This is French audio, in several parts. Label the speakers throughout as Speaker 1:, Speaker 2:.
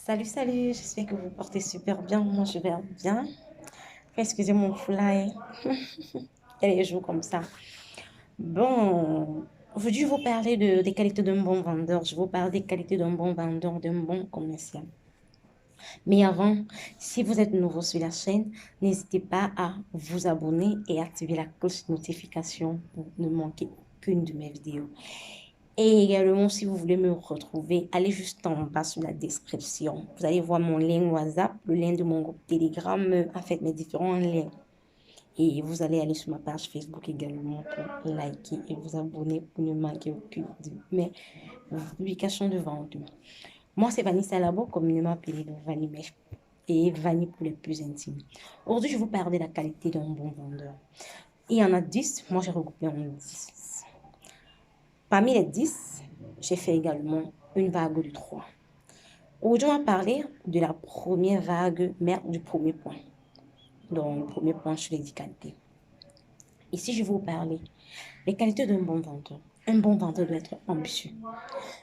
Speaker 1: Salut, salut, j'espère que vous portez super bien. Moi, je vais bien. Excusez mon fly. Il y a des jours comme ça. Bon, aujourd'hui, je vais vous parler des qualités d'un bon vendeur. Je vais vous parler des qualités d'un bon vendeur, d'un bon commercial. Mais avant, si vous êtes nouveau sur la chaîne, n'hésitez pas à vous abonner et activer la cloche de notification pour ne manquer aucune de mes vidéos. Et également, si vous voulez me retrouver, allez juste en bas sur la description. Vous allez voir mon lien WhatsApp, le lien de mon groupe Telegram, en fait, mes différents liens. Et vous allez aller sur ma page Facebook également pour liker et vous abonner pour ne manquer aucune de mes publications de vente. Moi, c'est Vanessa Labo, communément appelée Vanny Mèche et Vanny pour les plus intimes. Aujourd'hui, je vais vous parler de la qualité d'un bon vendeur. Il y en a 10, moi j'ai regroupé en 10. Parmi les 10, j'ai fait également une vague de 3. Aujourd'hui, on va parler de la première vague, mais du premier point. Donc, le premier point sur les 10 qualités. Ici, je vais vous parler des qualités d'un bon vendeur. Un bon vendeur doit être ambitieux.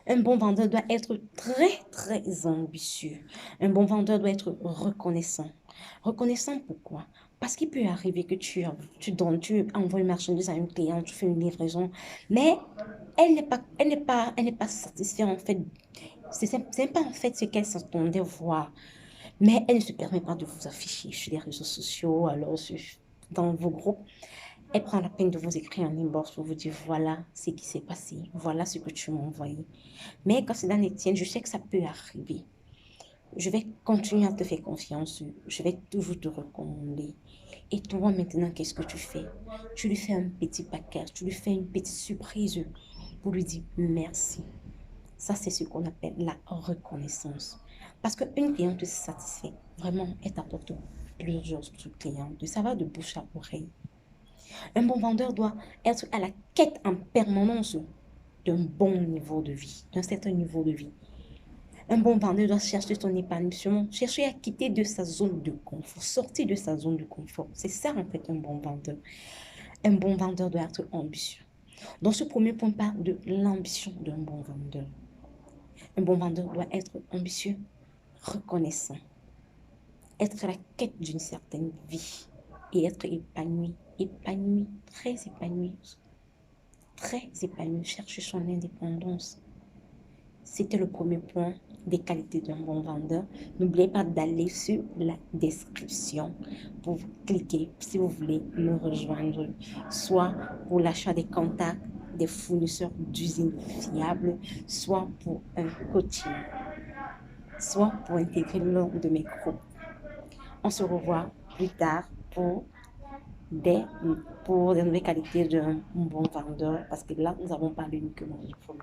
Speaker 1: Un bon vendeur doit être très, très ambitieux. Un bon vendeur doit être reconnaissant. Reconnaissant pourquoi? Parce qu'il peut arriver que tu envoies une marchandise à une cliente, tu fais une livraison, mais elle n'est pas satisfaite en fait. C'est pas en fait ce qu'elle s'attendait voir. Mais elle ne se permet pas de vous afficher sur les réseaux sociaux, alors dans vos groupes. Elle prend la peine de vous écrire un inbox pour vous dire voilà ce qui s'est passé, voilà ce que tu m'as envoyé. Mais quand c'est dans les tiennes, je sais que ça peut arriver. Je vais continuer à te faire confiance. Je vais toujours te recommander. Et toi, maintenant, qu'est-ce que tu fais? Tu lui fais un petit paquet, tu lui fais une petite surprise pour lui dire merci. Ça, c'est ce qu'on appelle la reconnaissance. Parce qu'une cliente satisfaite, vraiment, elle t'apporte plusieurs autres clientes. Ça va de bouche à oreille. Un bon vendeur doit être à la quête en permanence d'un bon niveau de vie, d'un certain niveau de vie. Un bon vendeur doit chercher son épanouissement, chercher à quitter de sa zone de confort, sortir de sa zone de confort. C'est ça en fait un bon vendeur. Un bon vendeur doit être ambitieux. Donc ce premier point parle de l'ambition d'un bon vendeur. Un bon vendeur doit être ambitieux, reconnaissant, être à la quête d'une certaine vie et être épanoui, épanoui, très épanoui, chercher son indépendance. C'était le premier point des qualités d'un bon vendeur. N'oubliez pas d'aller sur la description pour cliquer si vous voulez me rejoindre, soit pour l'achat des contacts des fournisseurs d'usines fiables, soit pour un coaching, soit pour intégrer l'un de mes groupes. On se revoit plus tard des, pour des nouvelles qualités d'un bon vendeur, parce que là, nous avons parlé uniquement du premier.